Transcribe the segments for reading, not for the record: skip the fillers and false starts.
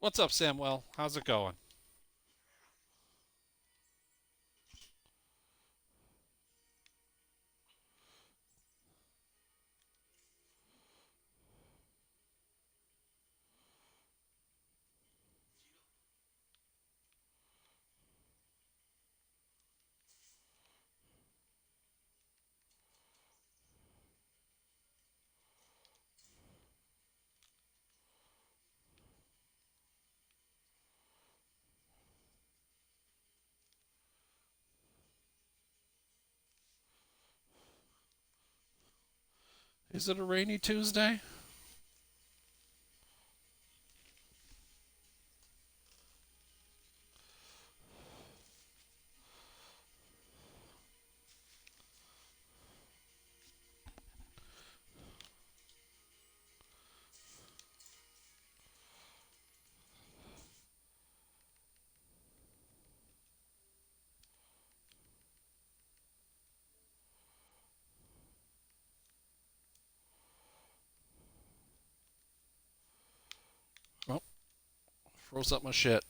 What's up, Samuel? How's it going? Is it a rainy Tuesday? Oh, froze up my shit.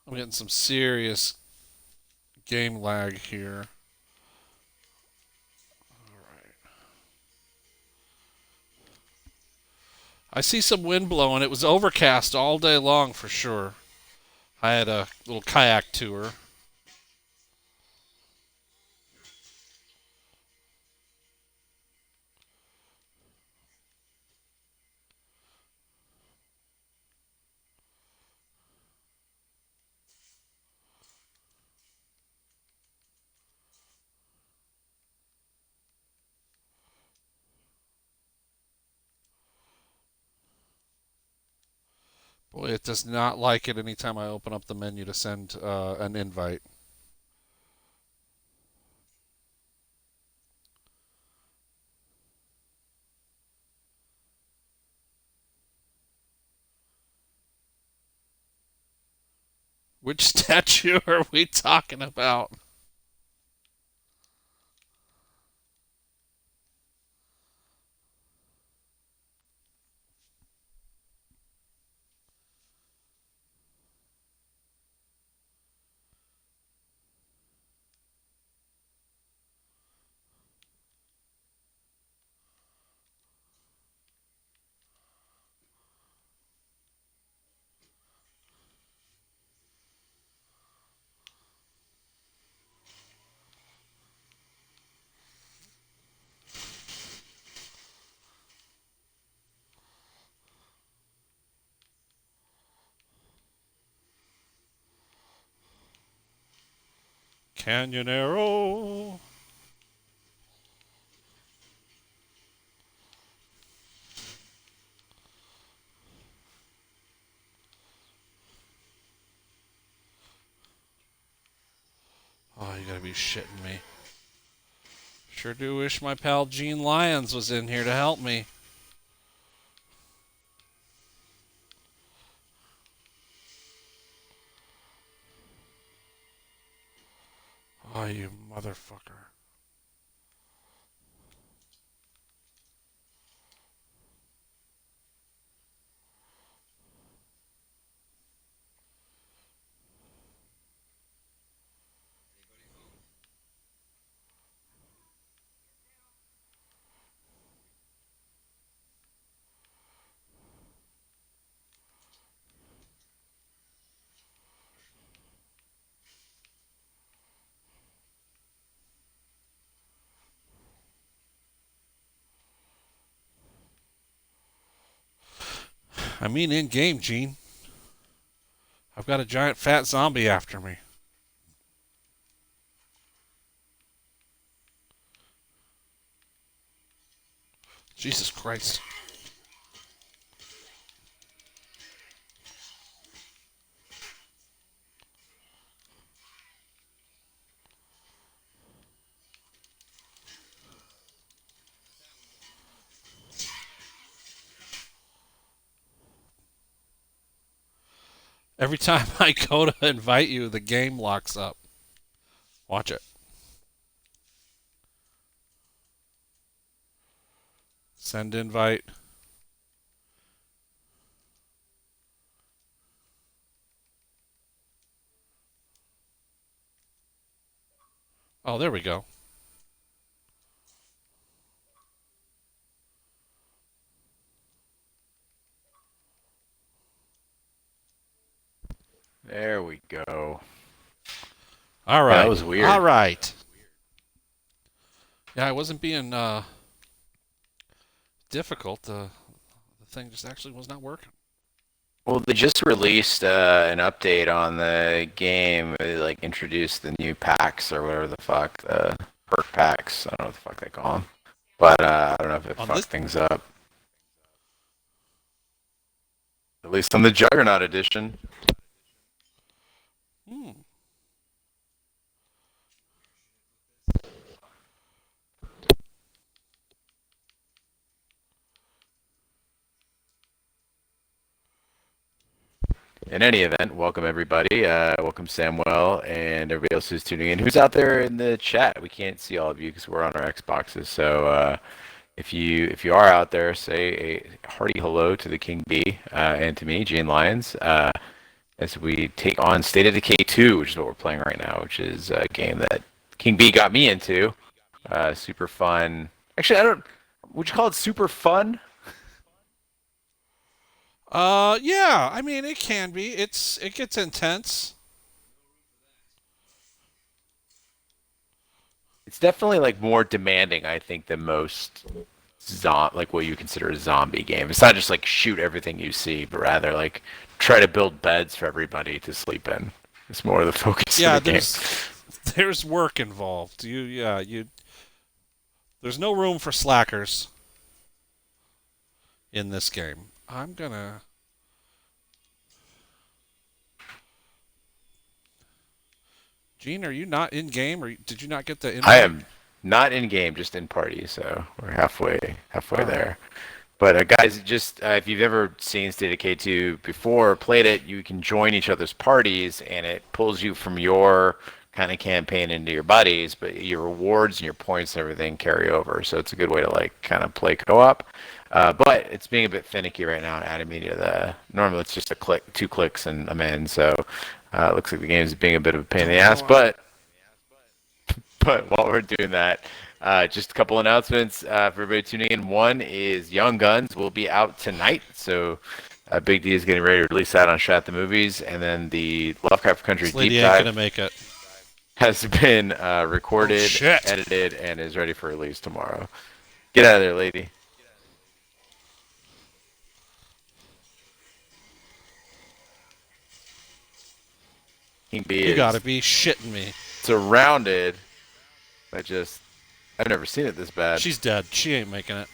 I'm getting some serious game lag here. I see some wind blowing. It was overcast all day long for sure. I had a little kayak tour. Boy, it does not like it anytime I open up the menu to send an invite. Which statue are we talking about? Canyonero. Oh, you gotta be shitting me. Sure do wish my pal Gene Lyons was in here to help me. Oh, you motherfucker. I mean, in game, Gene. I've got a giant fat zombie after me. Jesus Christ. Every time I go to invite you, the game locks up. Watch it. Send invite. Oh, there we go. There we go. All Yeah, that right. was All weird. right. Yeah, I wasn't being difficult. The thing just actually was not working. Well, they just released an update on the game. They like introduced the new packs or whatever the fuck, the perk packs. I don't know what the fuck they call them, but I don't know if it On fucked this. things up. At least on the Juggernaut edition. Hmm. In any event, welcome everybody. Welcome Samuel and everybody else who's tuning in. Who's out there in the chat? We can't see all of you because we're on our Xboxes. So if you are out there, say a hearty hello to the King Bee and to me, Gene Lyons, as we take on State of Decay 2, which is what we're playing right now, which is a game that King Bee got me into. Super fun. Actually, I don't. Would you call it super fun? Yeah. I mean, it can be. It gets intense. It's definitely like more demanding, I think, than most like what you consider a zombie game. It's not just like shoot everything you see, but rather like try to build beds for everybody to sleep in. It's more the focus of Yeah. the game. There's work involved. You. There's no room for slackers in this game. I'm gonna. Gene, are you not in game, or did you not get the I invite? am not in game, just in party, so we're halfway All right. there. But guys, just if you've ever seen State of K2 before or played it, you can join each other's parties, and it pulls you from your kind of campaign into your buddies. But your rewards and your points and everything carry over, so it's a good way to like kind of play co-op. But it's being a bit finicky right now and adding me to the. Normally it's just a click, 2 clicks, and I'm in. So it looks like the game is being a bit of a pain in the Don't ass. know. But while we're doing that, just a couple announcements for everybody tuning in. One is Young Guns will be out tonight, so Big D is getting ready to release that on Shat the Movies, and then the Lovecraft Country This Deep lady ain't gonna Dive make it. has been Oh recorded, shit! edited, and is ready for release tomorrow. Get out of there, lady. King B You gotta is be shitting me. surrounded by just. I've never seen it this bad. She's dead. She ain't making it.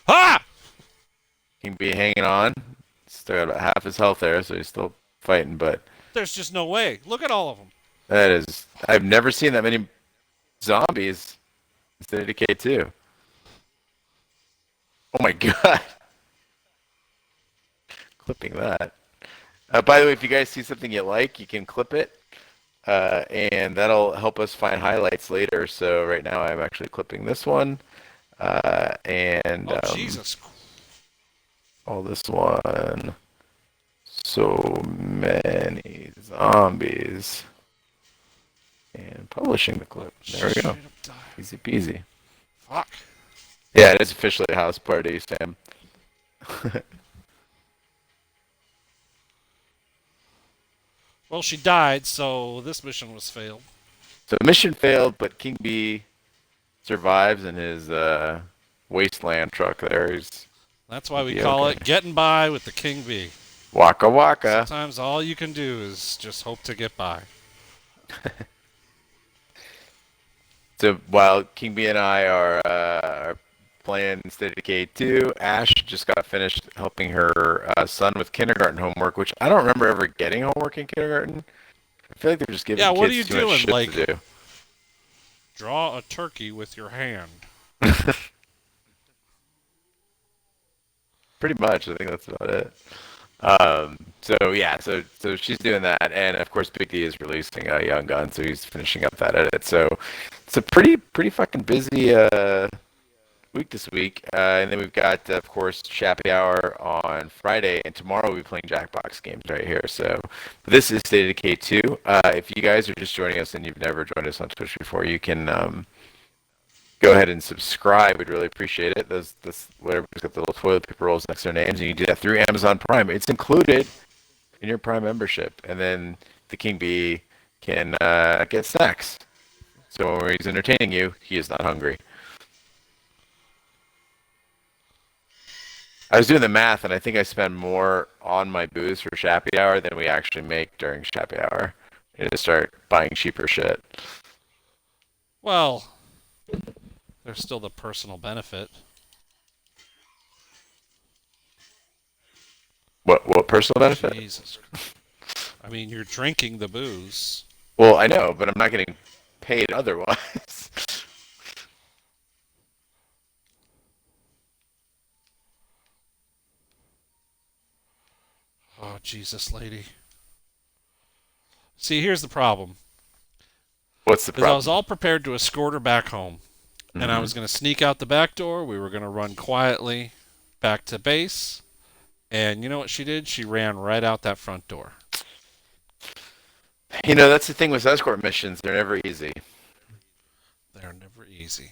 Ah! King B hanging on. Still got about half his health there, so he's still fighting, but. There's just no way. Look at all of them. That is, I've never seen that many zombies instead of Decay 2. Oh my god. Clipping that. By the way, if you guys see something you like, you can clip it, and that'll help us find highlights later. So right now I'm actually clipping this one, and Oh Jesus! all this one. So many zombies. And publishing the clip. There we go. Straight up die. Easy peasy. Fuck. Yeah, it is officially a house party, Sam. Well, she died, so this mission was failed. So mission failed, but King B survives in his wasteland truck there. That's why we Be call okay. it getting by with the King Bee. Waka waka. Sometimes all you can do is just hope to get by. So while King B and I are playing State of Decay 2, Ash just got finished helping her son with kindergarten homework, which I don't remember ever getting homework in kindergarten. I feel like they're just giving Yeah, what are kids you too much doing? shit Like, to do. draw a turkey with your hand. Pretty much, I think that's about it. So yeah, so she's doing that, and of course Big D is releasing Young Gun, so he's finishing up that edit. So it's a pretty fucking busy week this week, and then we've got of course Chappy Hour on Friday, and tomorrow we'll be playing Jackbox games right here. So this is State of Decay 2. If you guys are just joining us and you've never joined us on Twitch before, you can go ahead and subscribe. We'd really appreciate it. Those whatever's got the little toilet paper rolls next to their names, and you can do that through Amazon Prime. It's included in your Prime membership, and then the King Bee can get snacks. So when he's entertaining you, he is not hungry. I was doing the math, and I think I spend more on my booze for Chappy Hour than we actually make during Chappy Hour. I need to start buying cheaper shit. Well, there's still the personal benefit. What personal benefit? Jesus. I mean, you're drinking the booze. Well, I know, but I'm not getting paid otherwise. Oh, Jesus, lady. See, here's the problem. What's the Because I was problem? all prepared to escort her back home. And I was going to sneak out the back door. We were going to run quietly back to base. And you know what she did? She ran right out that front door. You know, that's the thing with escort missions. They're never easy. They're never easy.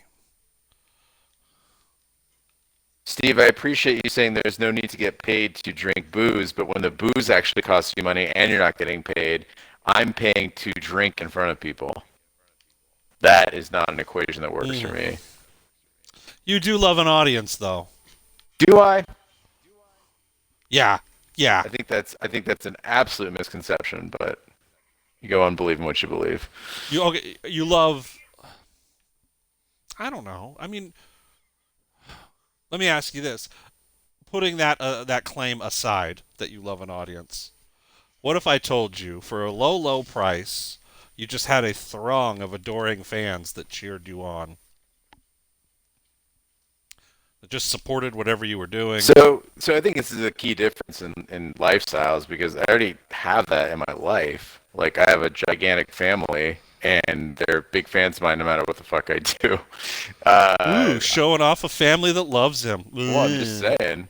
Steve, I appreciate you saying there's no need to get paid to drink booze, but when the booze actually costs you money and you're not getting paid, I'm paying to drink in front of people. That is not an equation that works for me. You do love an audience, though. Do I? Yeah. Yeah. I think that's an absolute misconception, but you go on believing what you believe. You love. I don't know. I mean, let me ask you this: putting that claim aside, that you love an audience, what if I told you, for a low, low price, you just had a throng of adoring fans that cheered you on, that just supported whatever you were doing? So I think this is a key difference in lifestyles because I already have that in my life. Like I have a gigantic family and they're big fans of mine no matter what the fuck I do. Ooh, Uh, showing off a family that loves him. well, I'm just Ooh. saying.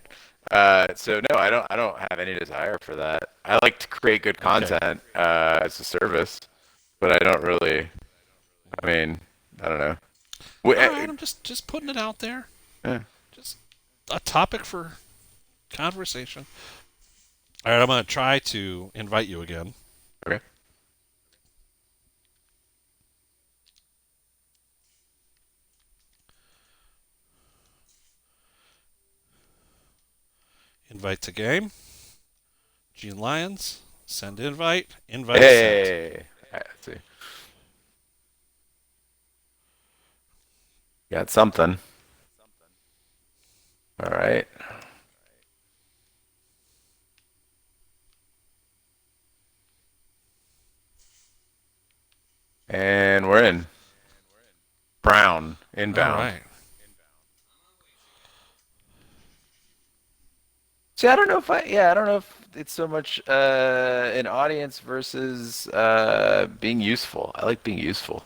So no, I don't have any desire for that. I like to create good Okay. content as a service, but I don't really. I mean, I don't know. All right, I'm just putting it out there. Eh, Just a topic for conversation. All right, I'm going to try to invite you again. okay. Invite to game. Gene Lyons. Send invite. Invite sent. Hey, let's see. Got something. All right. And we're in. Brown, All inbound. right. See, I don't know if it's so much an audience versus being useful. I like being useful.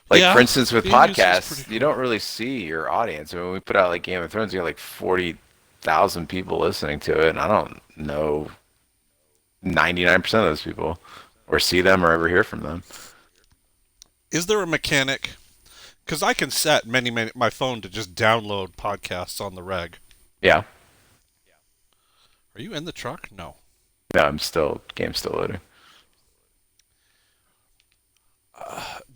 Like, for Yeah, instance, with being useful is pretty podcasts, you cool. don't really see your audience. I mean, when we put out like Game of Thrones, you got like 40,000 people listening to it, and I don't know 99% of those people, or see them, or ever hear from them. Is there a mechanic? Because I can set many my phone to just download podcasts on the reg. Yeah. Are you in the truck? No. No, game's still loading.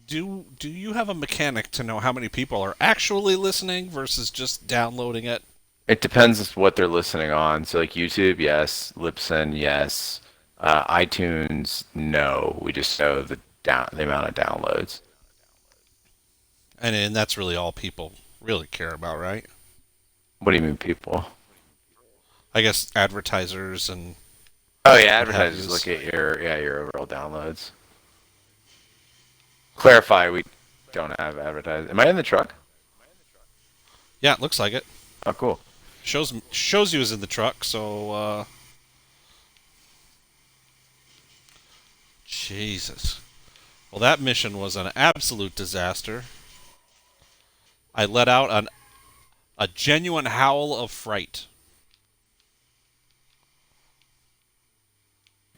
Do you have a mechanic to know how many people are actually listening versus just downloading it? It depends what they're listening on. So like YouTube, yes. Libsyn, yes. iTunes, no. We just know down the amount of downloads. And that's really all people really care about, right? What do you mean, people? I guess advertisers and Oh yeah, what have advertisers look yous. at your overall downloads. Clarify, we don't have advertising. Am I in the truck? Yeah, it looks like it. Oh, cool. Shows you as in the truck, so Jesus. Well, that mission was an absolute disaster. I let out a genuine howl of fright.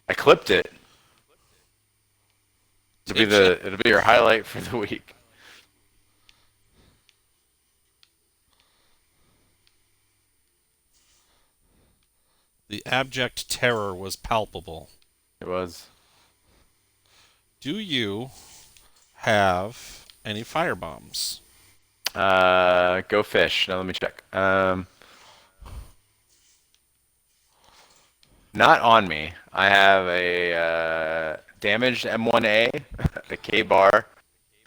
I clipped it. Did you? It'll be your highlight for the week. The abject terror was palpable. It was. Do you have any firebombs? Go fish. Now let me check. Not on me. I have a damaged M1A, a K-bar,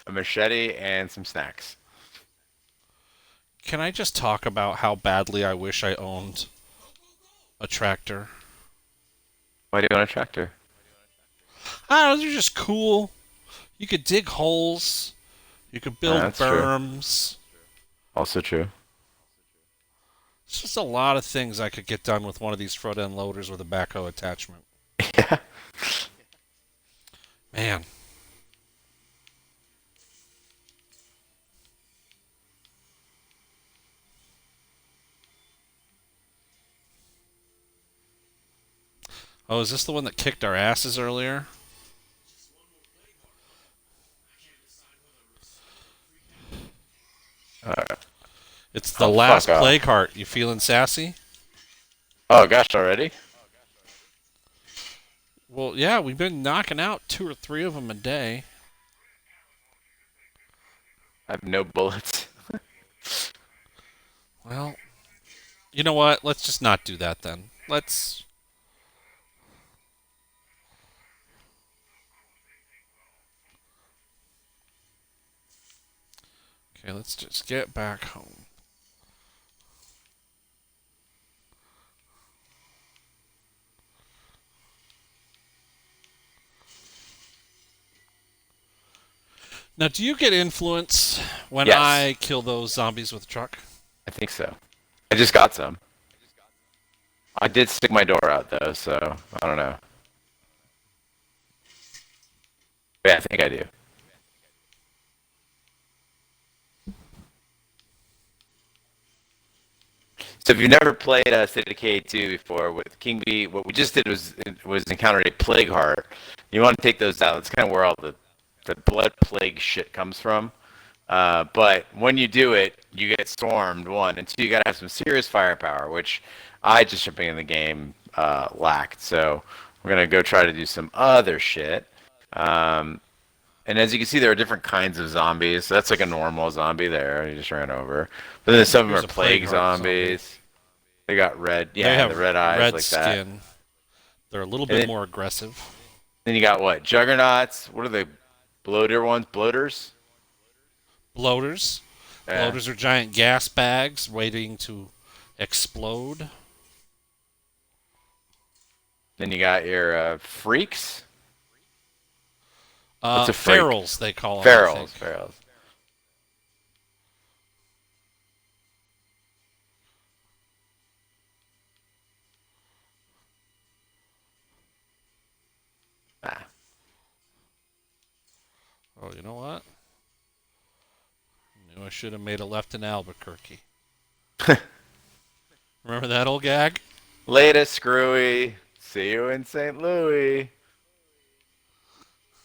a machete, and some snacks. Can I just talk about how badly I wish I owned a tractor? Why do you want a tractor? I don't know, they're just cool. You could dig holes. You could build That's true. berms. Also true. It's just a lot of things I could get done with one of these front end loaders with a backhoe attachment. Yeah. Man. Oh, is this the one that kicked our asses earlier? It's the Oh, fuck last off. plague heart. You feeling sassy? Oh, gosh, already? Well, yeah, we've been knocking out 2 or 3 of them a day. I have no bullets. Well, you know what? Let's just not do that then. Let's. Okay, let's just get back home. Now, do you get influence when Yes, I kill those zombies with a truck? I think so. I just got some. I did stick my door out, though, so I don't know. Yeah, I think I do. So if you've never played State of Decay 2 before with King B, what we just did was encounter a plague heart. You want to take those out. That's kind of where all the blood plague shit comes from. But when you do it, you get stormed, one, and two, you gotta have some serious firepower, which I just jumping in the game lacked. So we're gonna go try to do some other shit. Um, and as you can see, there are different kinds of zombies. So that's like a normal zombie there. You just ran over. But then some of them Here's are a plague plague heart zombie. zombies. They got red, They yeah, the have red eyes red like that. skin. They're a little And bit more aggressive. then you got what? Juggernauts. What are the bloater ones? Bloaters? Bloaters. Yeah. Bloaters are giant gas bags waiting to explode. Then you got your freaks. What's a freak? Ferals, they call them, I think. Ferals. Ferals. Ah. Oh, you know what? Knew I should have made a left in Albuquerque. Remember that old gag? Later, Screwy. See you in St. Louis.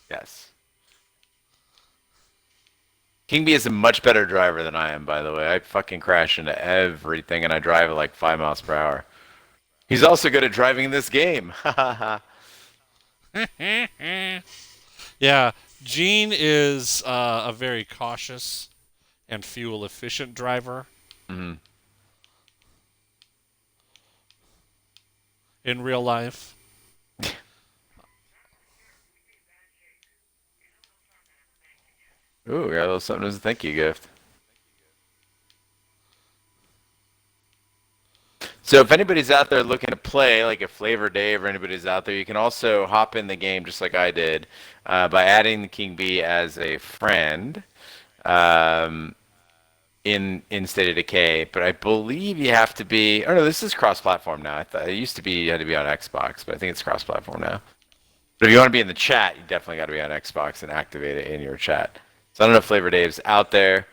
Yes. King B is a much better driver than I am, by the way. I fucking crash into everything and I drive at like 5 miles per hour. He's also good at driving in this game. Ha ha ha. Yeah, Gene is a very cautious and fuel efficient driver Mhm. in real life. Ooh, got a little something as a thank you gift. So if anybody's out there looking to play, like a Flavor Dave or anybody's out there, you can also hop in the game just like I did by adding the King Bee as a friend um, in State of Decay. But I believe you have to be. Oh no, this is cross-platform now. I thought it used to be you had to be on Xbox, but I think it's cross-platform now. But if you want to be in the chat, you definitely got to be on Xbox and activate it in your chat. So I don't know if Flavor Dave's out there.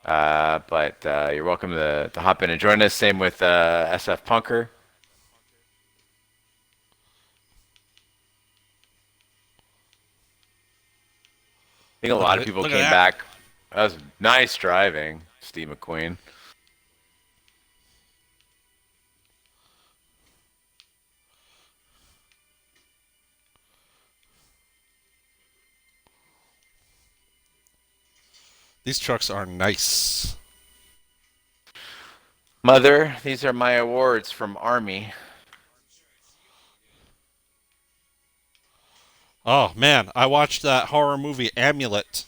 But you're welcome to hop in and join us. Same with SF Punker. I think a Look lot at of it. people Look at came that. back. That was nice driving, Steve McQueen. These trucks are nice. Mother, these are my awards from Army. Oh man, I watched that horror movie Amulet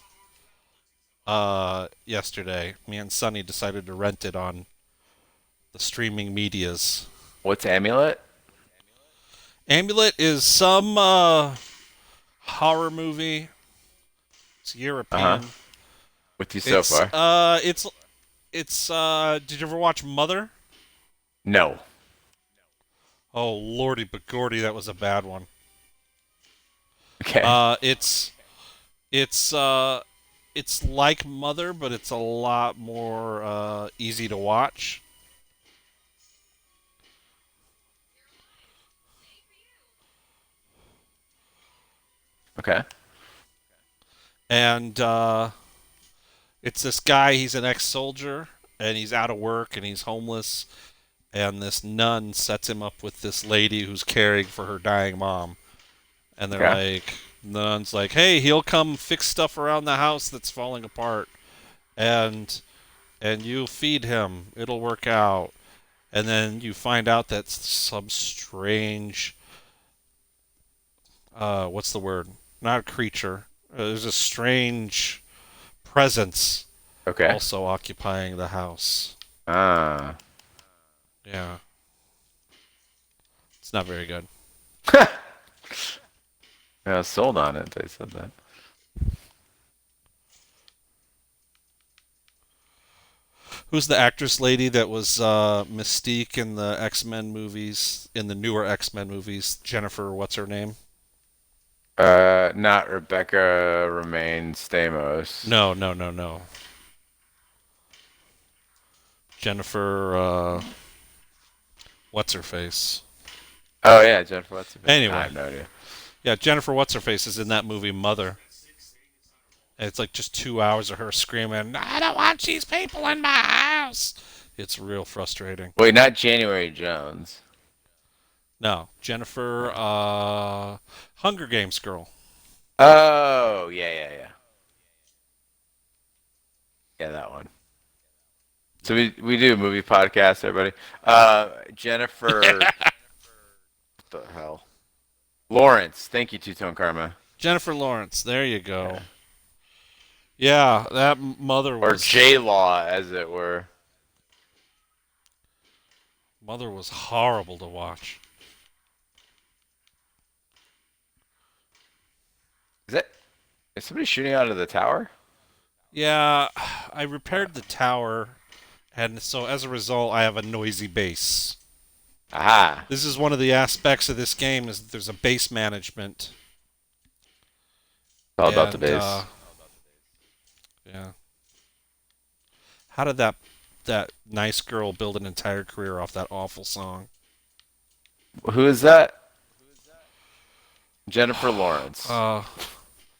yesterday. Me and Sonny decided to rent it on the streaming medias. What's Amulet? Amulet is some horror movie. It's Uh huh. European. With you so It's far? uh it's it's did you ever watch Mother? No. Oh lordy but gordy, that was a bad one. Okay. Uh it's it's uh it's like Mother, but it's a lot more easy to watch. Okay. And it's this guy, he's an ex-soldier and he's out of work and he's homeless, and this nun sets him up with this lady who's caring for her dying mom. And they're Okay. like, the nun's like, hey, he'll come fix stuff around the house that's falling apart, and you feed him, it'll work out. And then you find out that some strange, what's the word, not a creature, there's a strange presence Okay. also occupying the house. Ah. Yeah, it's not very good. I was sold on it. They said that. Who's the actress lady that was Mystique in the X-Men movies, in the newer X-Men movies? Jennifer, what's her name? Not Rebecca Romaine Stamos. No, no, no, no. Jennifer, what's her face? Oh yeah, Jennifer. What's her face? I Anyway, have no idea. yeah, Jennifer, what's her face is in that movie Mother. And it's like just 2 hours of her screaming, "I don't want these people in my house." It's real frustrating. Wait, not January Jones. No, Jennifer, Hunger Games girl. Oh, yeah, yeah, yeah. Yeah, that one. So we do a movie podcast, everybody. Yeah, Jennifer, what the hell? Lawrence. Thank you, Two Tone Karma. Jennifer Lawrence. There you Yeah. go. Yeah, that Or J Law, as it were. mother was horrible to watch. Is that is somebody shooting out of the tower? Yeah, I repaired the tower, and so as a result, I have a noisy base. Aha. This is one of the aspects of this game is that there's a base management, It's all about the and base. yeah. How did that nice girl build an entire career off that awful song? Who is that? Jennifer Lawrence. Uh,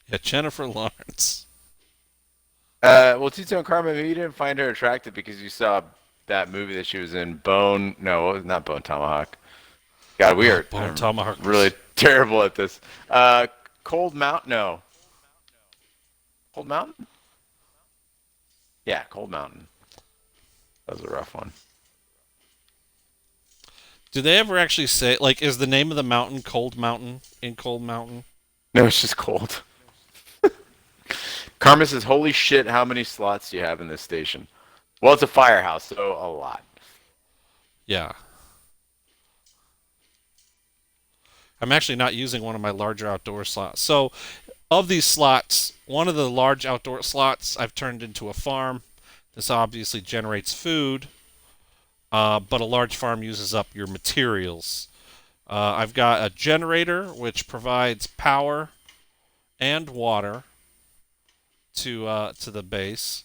yeah, Jennifer Lawrence. Well, Two Tone Karma, maybe you didn't find her attractive because you saw that movie that she was in, Bone. No, it was not Bone Tomahawk. God, we Oh, are Bone I'm Tomahawk really was. terrible at this. Cold Mountain. No, Cold Mountain. Yeah, Cold Mountain. That was a rough one. Do they ever actually say like is the name of the mountain Cold Mountain in Cold Mountain? No, it's just cold. Karma says, "Holy shit! How many slots do you have in this station?" Well, it's a firehouse, so a lot. Yeah. I'm actually not using one of my larger outdoor slots. So, of these slots, one of the large outdoor slots I've turned into a farm. This obviously generates food, but a large farm uses up your materials. I've got a generator which provides power and water to the base.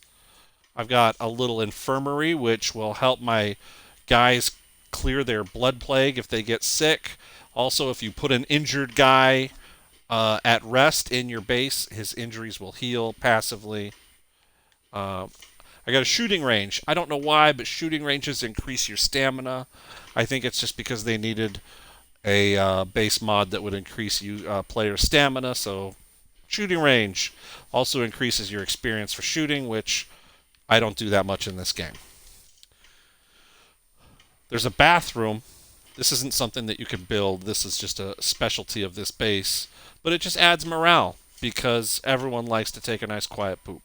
I've got a little infirmary which will help my guys clear their blood plague if they get sick. Also, if you put an injured guy at rest in your base, his injuries will heal passively. Uh, I got a shooting range. I don't know why, but shooting ranges increase your stamina. I think it's just because they needed a base mod that would increase you player stamina. So shooting range also increases your experience for shooting, which I don't do that much in this game. There's a bathroom. This isn't something that you can build. This is just a specialty of this base, but it just adds morale because everyone likes to take a nice quiet poop.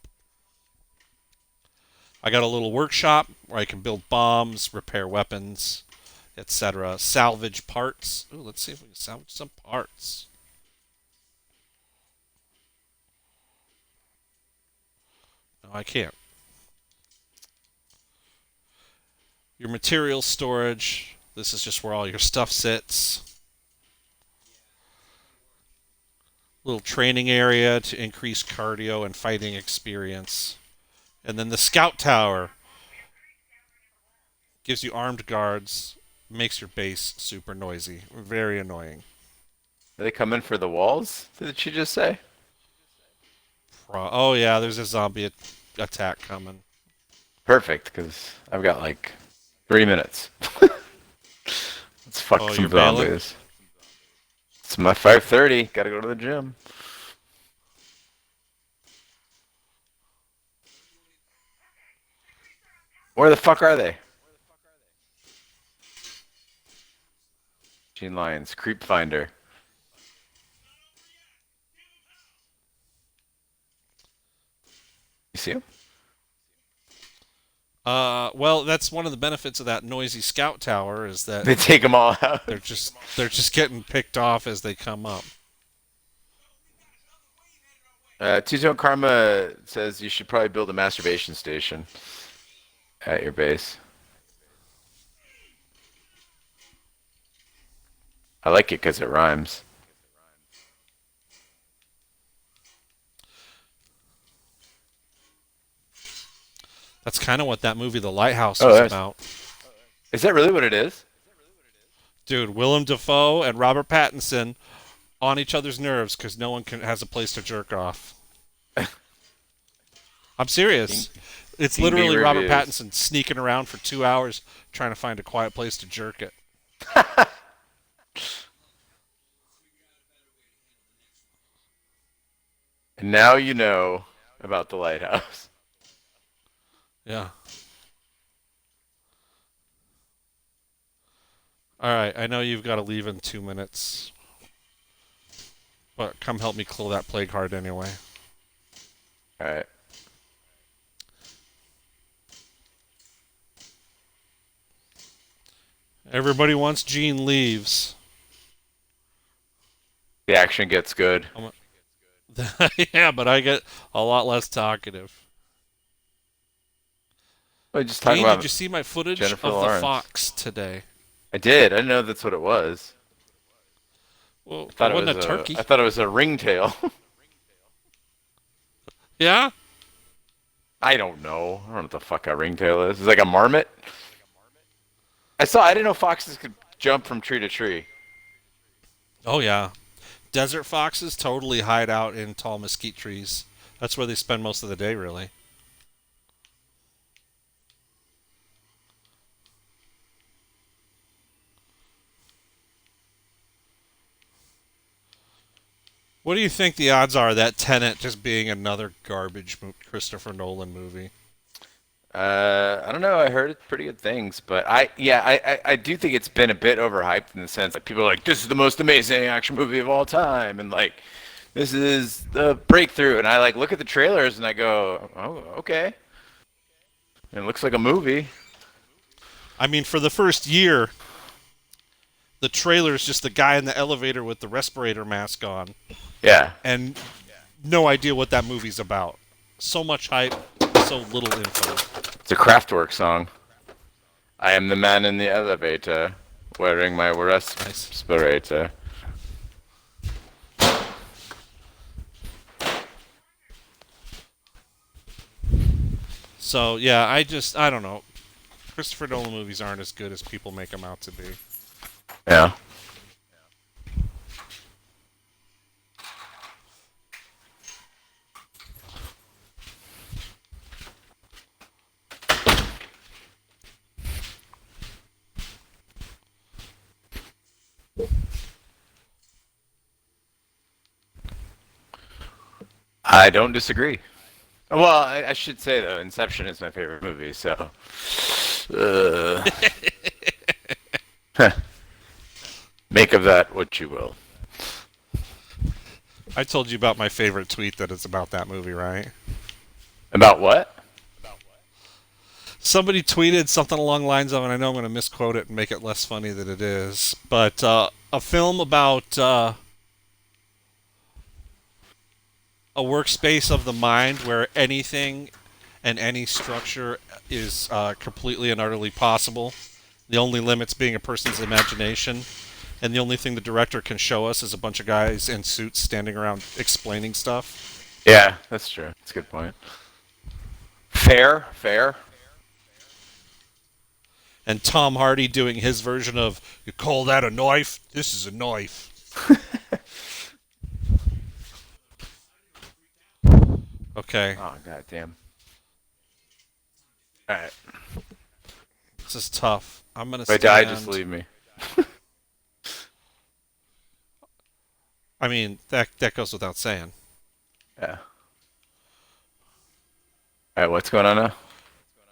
I got a little workshop where I can build bombs, repair weapons, etc. Salvage parts. Ooh, let's see if we can salvage some parts. No, I can't. Your material storage. This is just where all your stuff sits. Little training area to increase cardio and fighting experience. And then the scout tower gives you armed guards, makes your base super noisy. Very annoying. Are they coming for the walls? Did she just say? Oh, yeah, there's a zombie attack coming. Perfect, because I've got like 3 minutes. Let's fuck Oh, some you're bailing? zombies. It's my 5:30. Gotta go to the gym. Where the fuck are they? Gene Lions, Creep Finder. You see them? Well, that's one of the benefits of that noisy scout tower is that They take them all out. they're just getting picked off as they come up. Two-Tone Karma says you should probably build a masturbation station at your base. I like it because it rhymes. That's kind of what that movie The Lighthouse Oh, was that's, about. is that really what it is? Dude, Willem Dafoe and Robert Pattinson on each other's nerves because no one has a place to jerk off. I'm King, serious. It's King B literally Robert reviews. Pattinson sneaking around for 2 hours trying to find a quiet place to jerk it. And now you know about the lighthouse. Yeah. All right. I know you've got to leave in 2 minutes, but come help me kill that plague heart anyway. All right. Everybody wants Gene leaves. The action gets good. Yeah, but I get a lot less talkative. I just talking Gene, did about you see my footage Jennifer of the Lawrence. fox today? I did. I didn't know that's what it was. Well, I it thought it wasn't was a a. turkey. I thought it was a ringtail. Yeah? I don't know. I don't know what the fuck a ringtail is. It's like a marmot. I saw. I didn't know foxes could jump from tree to tree. Oh, yeah. Desert foxes totally hide out in tall mesquite trees. That's where they spend most of the day, really. What do you think the odds are that Tenet just being another garbage Christopher Nolan movie? I don't know. I heard pretty good things, but I do think it's been a bit overhyped in the sense like people are like, this is the most amazing action movie of all time, and like This is the breakthrough, and I like look at the trailers and I go, oh, okay. It looks like a movie. I mean, for the first year, the trailer is just the guy in the elevator with the respirator mask on, Yeah, and no idea what that movie's about. So much hype, so little info. it's a Kraftwerk song. I am the man in the elevator, wearing my Nice. respirator. So yeah, I don't know. Christopher Nolan movies aren't as good as people make them out to be. Yeah. I don't disagree. Well, I should say though, Inception is my favorite movie, so uh, make of that what you will. I told you about my favorite tweet that is about that movie, right? About what? Somebody tweeted something along the lines of, and I know I'm going to misquote it and make it less funny than it is, but a film about a workspace of the mind where anything and any structure is completely and utterly possible. The only limits being a person's imagination, and the only thing the director can show us is a bunch of guys in suits standing around explaining stuff. Yeah, that's true. That's a good point. Fair, fair. And Tom Hardy doing his version of, "You call that a knife? This is a knife." Okay, Oh god damn. All right. this is tough. I'm gonna If I die, just stand. leave me. I mean, that goes without saying. Yeah. All right, what's going on now?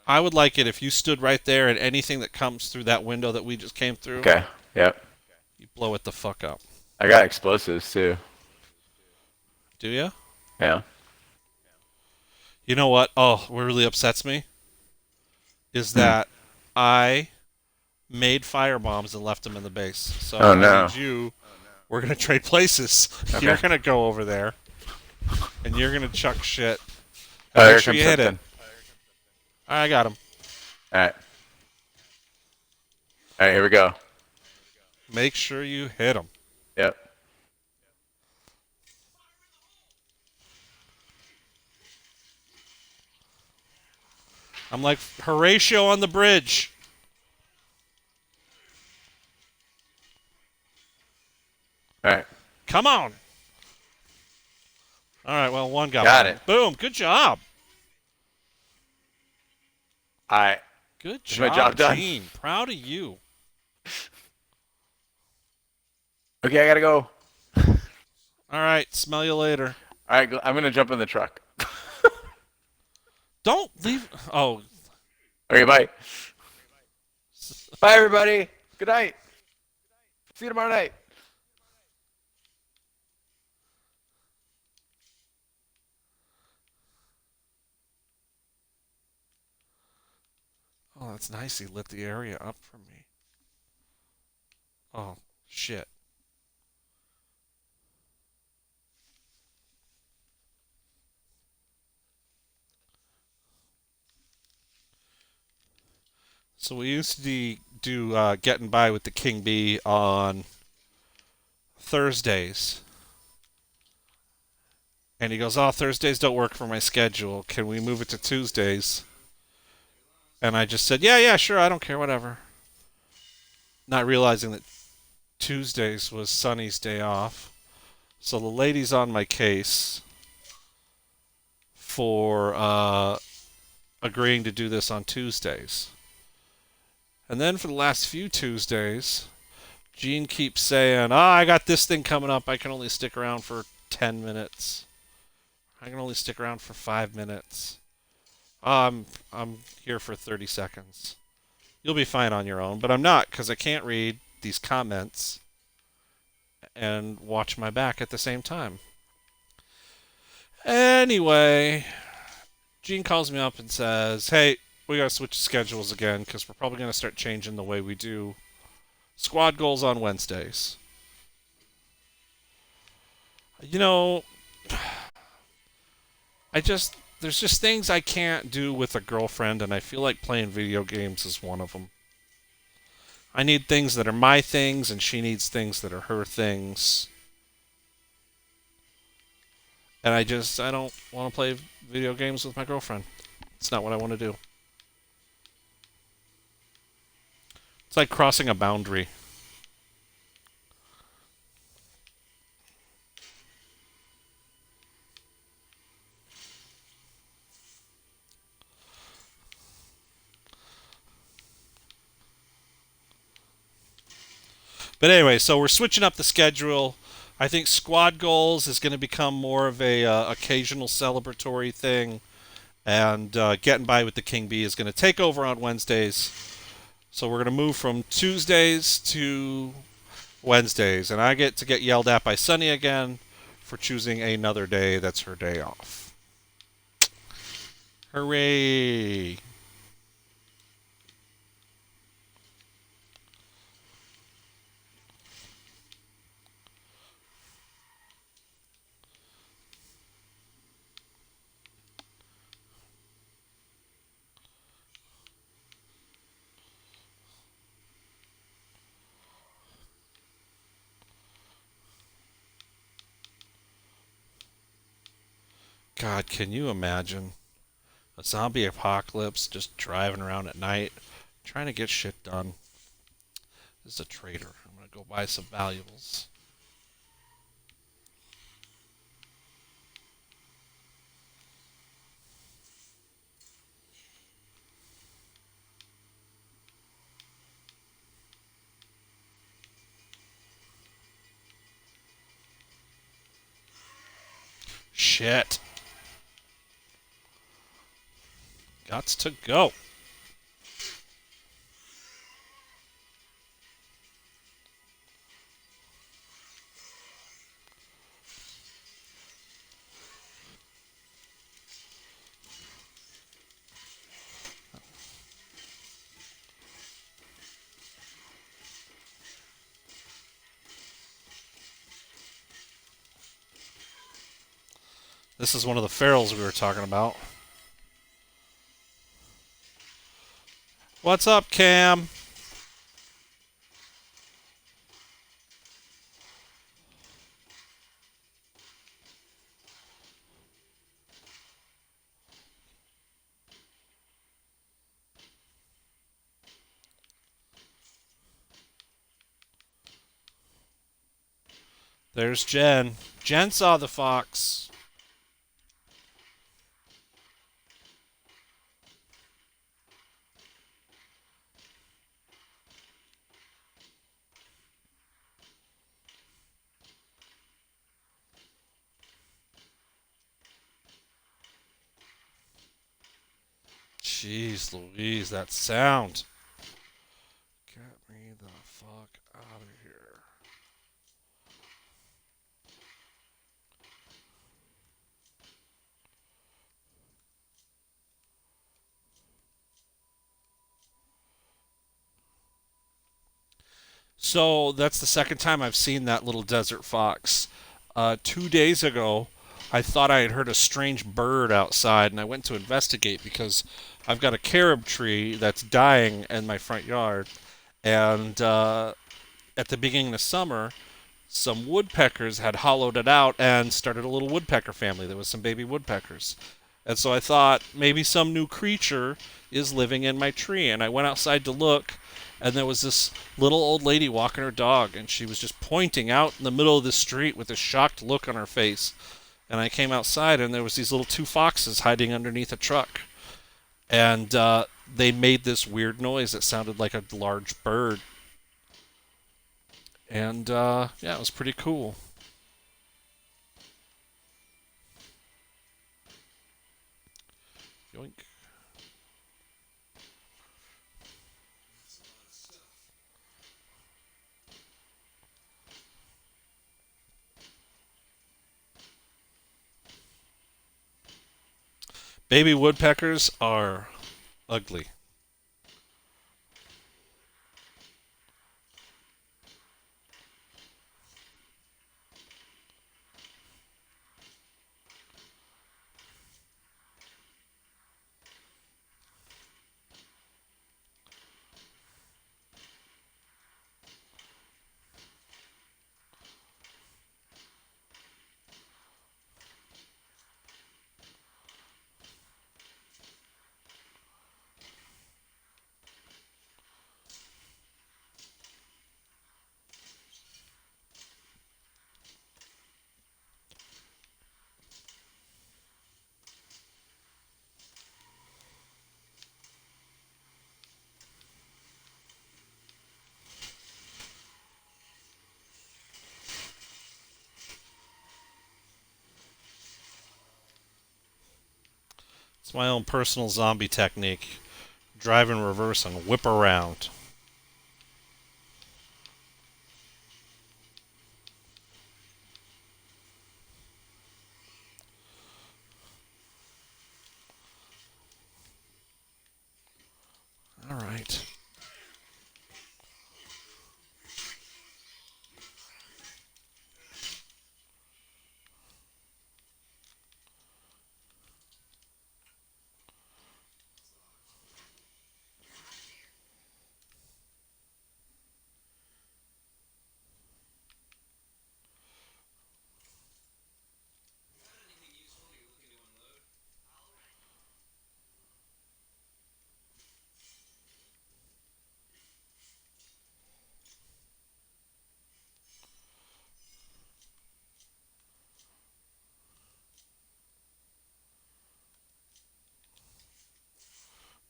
I would like it if you stood right there and anything that comes through that window that we just came through, Okay. Yep. you blow it the fuck up. I got explosives too. Do you? Yeah. You know what? Oh, what really upsets me is Hmm. that I made fire bombs and left them in the base. So Oh I no. need you. We're gonna trade places. You're Okay. gonna go over there, and you're gonna chuck shit. And Oh, make here sure comes you hit it. something. I got him. All right. All right, here we go. Make sure you hit him. Yep. I'm like Horatio on the bridge. All right. Come on. All right. Well, one got Got one. it. Boom. Good job. All right. Good Is my job, job done? Gene. Proud of you. Okay, I gotta go. All right. Smell you later. All right, I'm gonna jump in the truck. Don't leave. Oh, Okay, bye. Bye, everybody. Good night. See you tomorrow night. oh, that's nice. He lit the area up for me. Oh, shit. So we used to do Getting By with the King Bee on Thursdays. And he goes, "Oh, Thursdays don't work for my schedule. Can we move it to Tuesdays?" And I just said, "Yeah, yeah, sure. I don't care. Whatever." Not realizing that Tuesdays was Sunny's day off. So the lady's on my case for agreeing to do this on Tuesdays. And then for the last few Tuesdays, Gene keeps saying, "Oh, I got this thing coming up. I can only stick around for 10 minutes. I can only stick around for 5 minutes. I'm here for 30 seconds. You'll be fine on your own, but I'm not because I can't read these comments and watch my back at the same time." Anyway, Gene calls me up and says, "Hey, we gotta switch schedules again because we're probably gonna start changing the way we do squad goals on Wednesdays." You know, there's just things I can't do with a girlfriend, and I feel like playing video games is one of them. I need things that are my things, and she needs things that are her things. And I don't want to play video games with my girlfriend. It's not what I want to do. It's like crossing a boundary. But anyway, so we're switching up the schedule. I think squad goals is going to become more of a occasional celebratory thing, and getting by with the King Bee is going to take over on Wednesdays. So we're going to move from Tuesdays to Wednesdays, and I get to get yelled at by Sunny again for choosing another day that's her day off. Hooray! God, can you imagine a zombie apocalypse just driving around at night trying to get shit done? This is a traitor. I'm gonna go buy some valuables. Shit. Gots to go. This is one of the ferals we were talking about. What's up, Cam? There's Jen. Jen saw the fox. Jeez Louise, that sound. Get me the fuck out of here. So that's the second time I've seen that little desert fox. 2 days ago, I thought I had heard a strange bird outside, and I went to investigate because I've got a carob tree that's dying in my front yard. And at the beginning of summer, some woodpeckers had hollowed it out and started a little woodpecker family. There was some baby woodpeckers. And so I thought maybe some new creature is living in my tree. And I went outside to look, and there was this little old lady walking her dog, and she was just pointing out in the middle of the street with a shocked look on her face. And I came outside, and there was these little two foxes hiding underneath a truck. And they made this weird noise that sounded like a large bird. And yeah, it was pretty cool. Yoink. Baby woodpeckers are ugly. It's my own personal zombie technique. Drive in reverse and whip around. All right.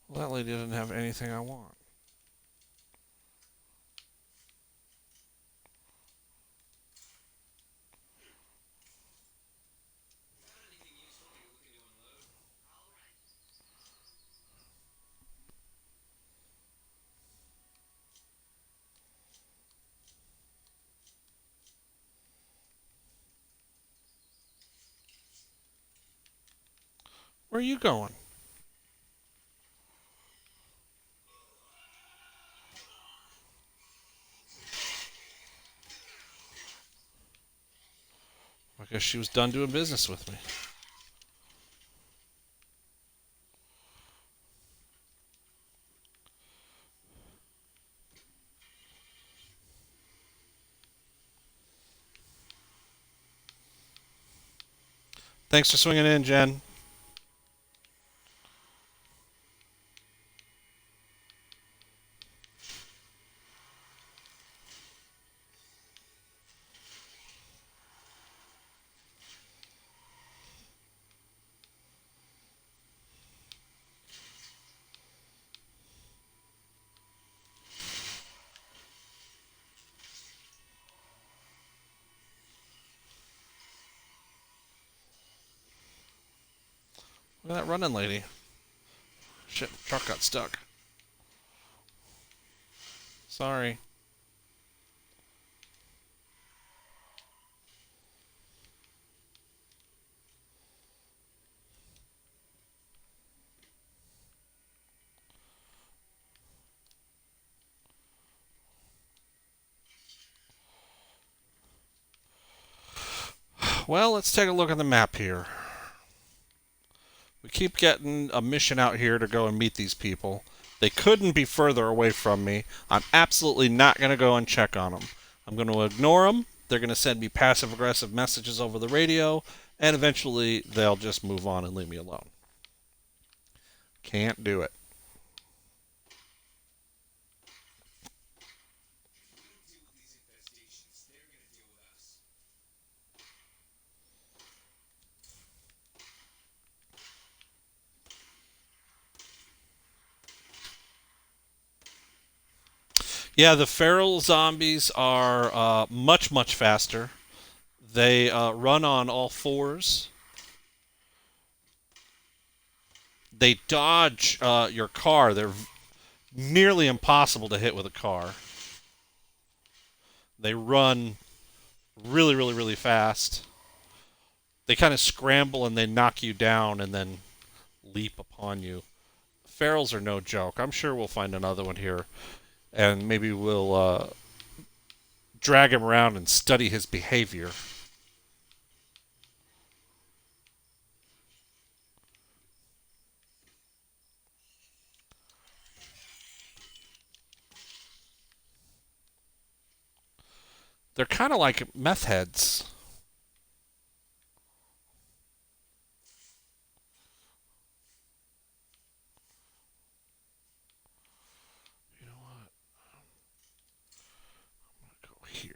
Well, that lady didn't have anything I want. Where are you going? I guess she was done doing business with me. Thanks for swinging in, Jen. Look at that running lady. Shit, truck got stuck. Sorry. Well, let's take a look at the map here. We keep getting a mission out here to go and meet these people. They couldn't be further away from me. I'm absolutely not going to go and check on them. I'm going to ignore them. They're going to send me passive-aggressive messages over the radio, and eventually they'll just move on and leave me alone. Can't do it. Yeah, the feral zombies are much, much faster. They run on all fours. They dodge your car. They're nearly impossible to hit with a car. They run really, really, really fast. They kind of scramble and they knock you down and then leap upon you. Ferals are no joke. I'm sure we'll find another one here, and maybe we'll drag him around and study his behavior. They're kind of like meth heads. You know what? Go here.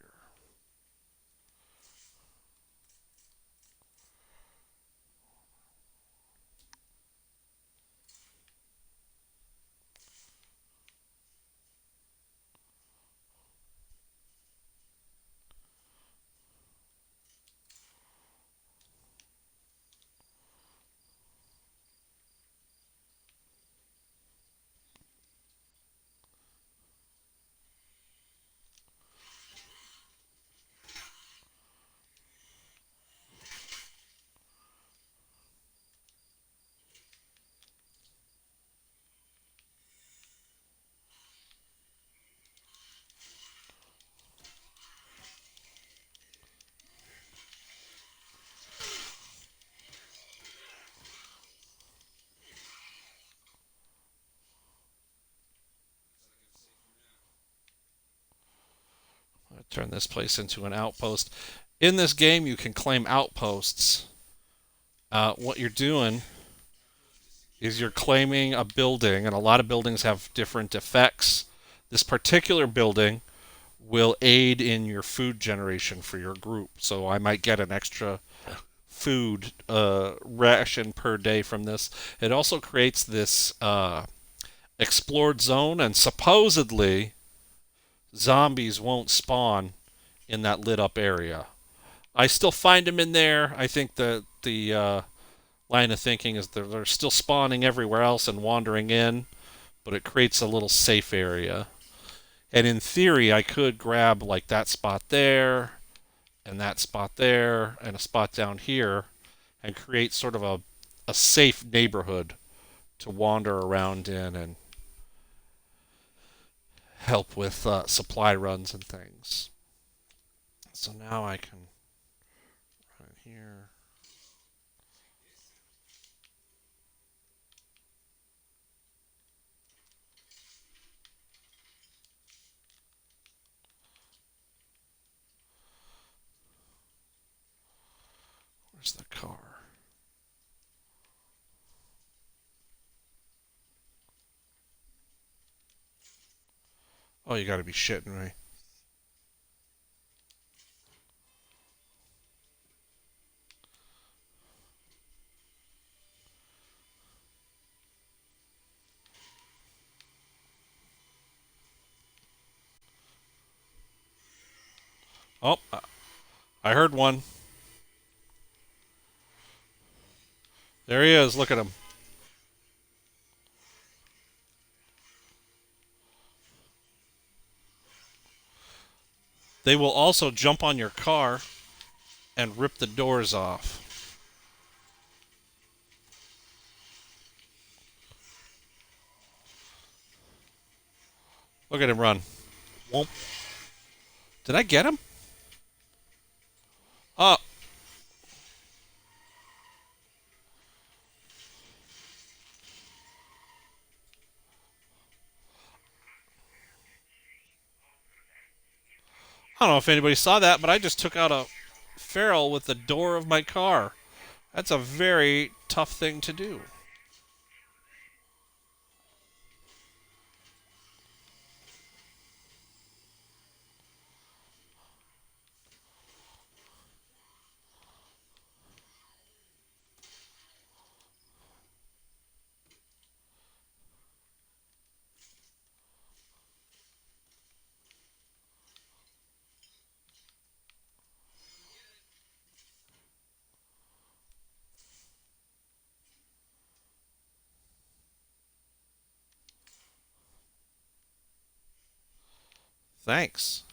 Turn this place into an outpost. In this game, you can claim outposts. What you're doing is you're claiming a building, and a lot of buildings have different effects. This particular building will aid in your food generation for your group. So I might get an extra food ration per day from this. It also creates this explored zone, and supposedly zombies won't spawn in that lit up area. I still find them in there. I think the line of thinking is they're still spawning everywhere else and wandering in, but it creates a little safe area. And in theory, I could grab like that spot there, and that spot there, and a spot down here, and create sort of a safe neighborhood to wander around in and help with supply runs and things. So now I can run in here. Where's the car? Oh, you gotta be shitting me. Oh, I heard one. There he is. Look at him. They will also jump on your car and rip the doors off. Look at him run. Whoop. Did I get him? Oh, I don't know if anybody saw that, but I just took out a feral with the door of my car. That's a very tough thing to do. Thanks.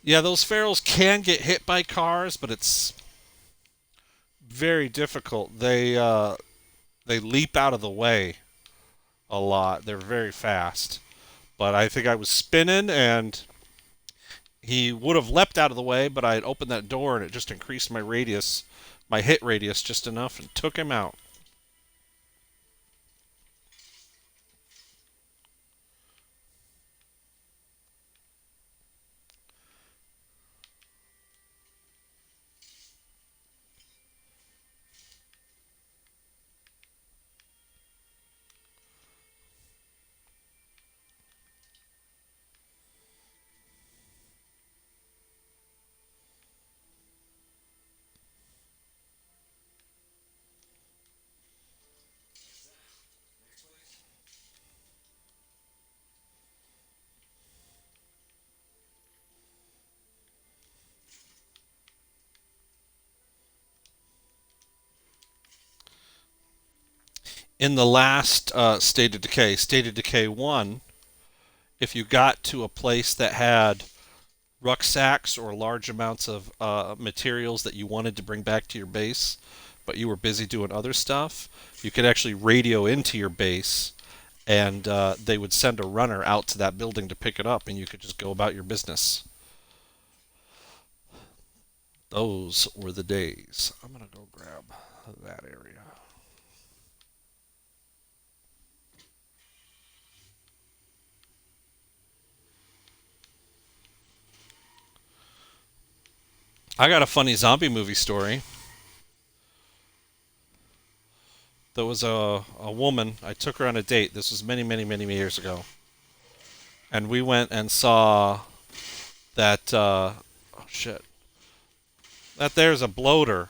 Yeah, those ferals can get hit by cars, but it's very difficult. They leap out of the way a lot. They're very fast. But I think I was spinning and he would have leapt out of the way, but I had opened that door and it just increased my radius, my hit radius just enough and took him out. In the last State of Decay 1, if you got to a place that had rucksacks or large amounts of materials that you wanted to bring back to your base, but you were busy doing other stuff, you could actually radio into your base and they would send a runner out to that building to pick it up and you could just go about your business. Those were the days. I'm going to go grab that area. I got a funny zombie movie story. There was a woman, I took her on a date. This was many, many, many years ago. And we went and saw that, oh shit, that there's a bloater.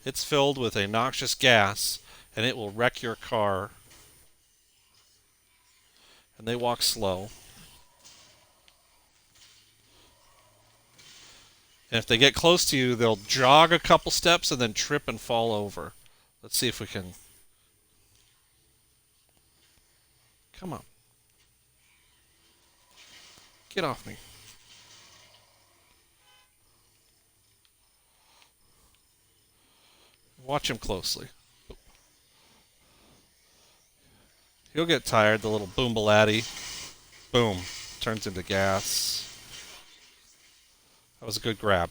It's filled with a noxious gas and it will wreck your car. And they walk slow. And if they get close to you, they'll jog a couple steps and then trip and fall over. Let's see if we can. Come on. Get off me. Watch him closely. He'll get tired, the little boombalatti. Boom. Turns into gas. That was a good grab.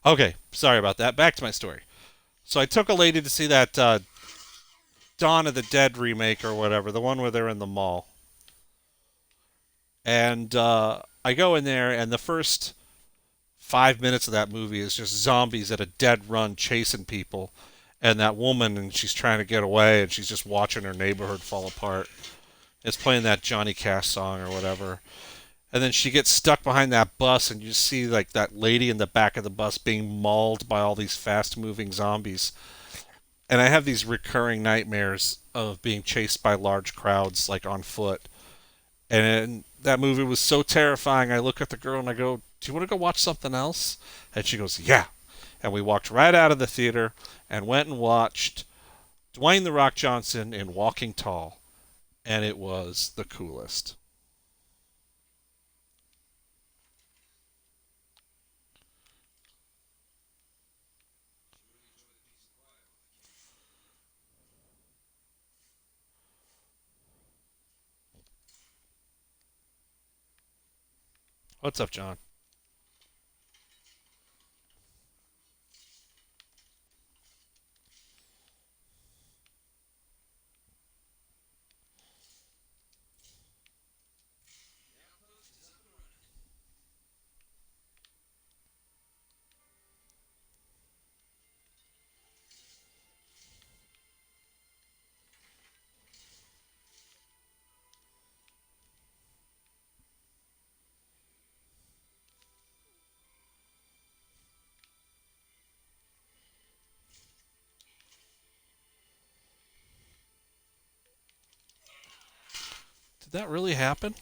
Okay, sorry about that. Back to my story. So I took a lady to see that Dawn of the Dead remake or whatever, the one where they're in the mall. And I go in there, and the first 5 minutes of that movie is just zombies at a dead run chasing people. And that woman, and she's trying to get away, and she's just watching her neighborhood fall apart. It's playing that Johnny Cash song or whatever. And then she gets stuck behind that bus, and you see like that lady in the back of the bus being mauled by all these fast-moving zombies. And I have these recurring nightmares of being chased by large crowds, like on foot. And that movie was so terrifying. I look at the girl and I go, "Do you want to go watch something else?" And she goes, "Yeah." And we walked right out of the theater and went and watched Dwayne the Rock Johnson in Walking Tall, and it was the coolest. What's up, John? Did that really happen?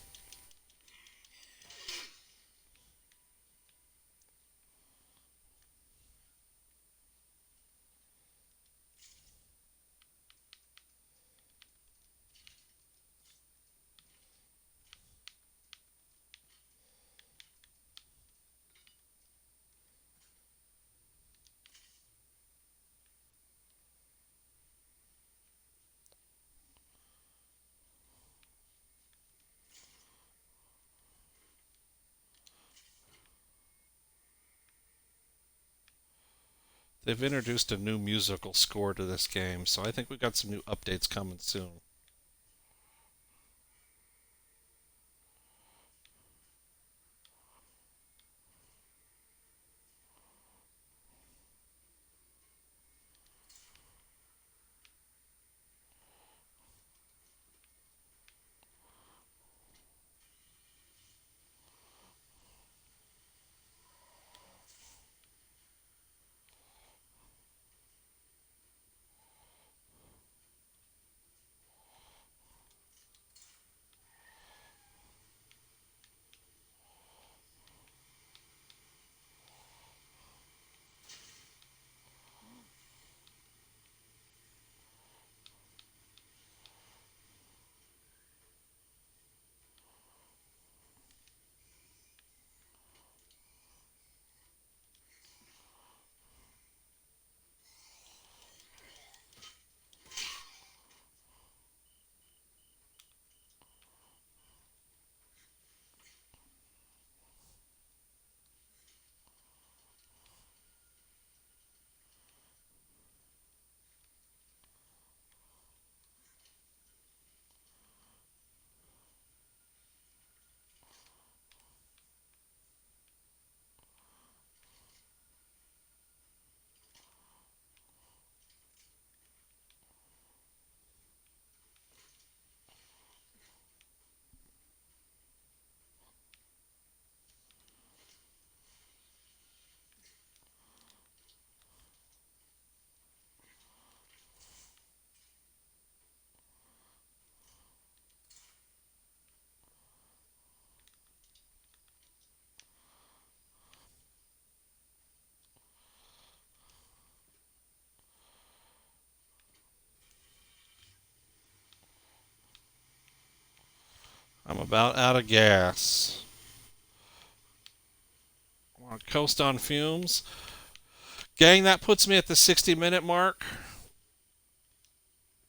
They've introduced a new musical score to this game, so I think we got some new updates coming soon. I'm about out of gas. Want to coast on fumes? Gang, that puts me at the 60-minute mark.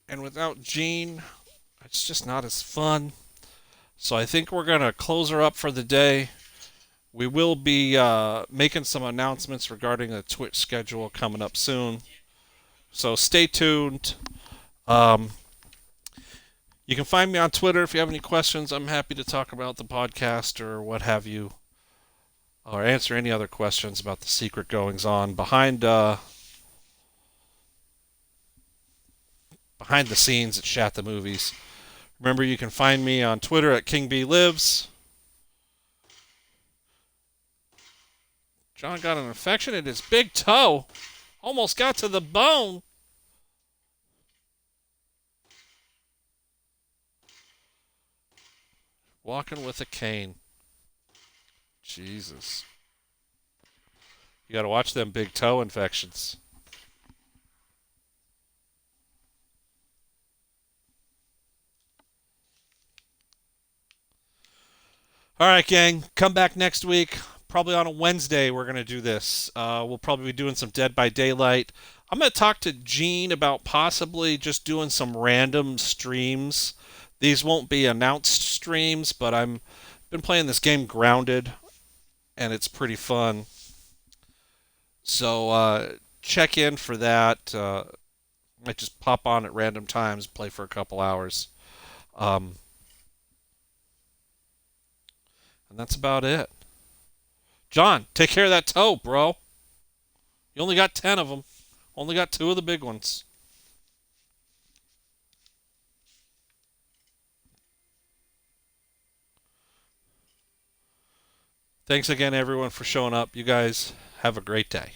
And without Gene, it's just not as fun. So I think we're going to close her up for the day. We will be making some announcements regarding the Twitch schedule coming up soon. So stay tuned. Um, you can find me on Twitter if you have any questions. I'm happy to talk about the podcast or what have you, or answer any other questions about the secret goings on behind the scenes at Shat the Movies. Remember, you can find me on Twitter at KingBLives. John got an infection in his big toe. Almost got to the bone. Walking with a cane. Jesus. You gotta watch them big toe infections. All right, gang. Come back next week. Probably on a Wednesday, we're going to do this. We'll probably be doing some Dead by Daylight. I'm going to talk to Gene about possibly just doing some random streams. These won't be announced streams, but I'm been playing this game Grounded, and it's pretty fun. So check in for that. Might just pop on at random times, play for a couple hours. Um, and that's about it. John, take care of that toe, bro. You only got 10 of them. Only got 2 of the big ones. Thanks again, everyone, for showing up. You guys have a great day.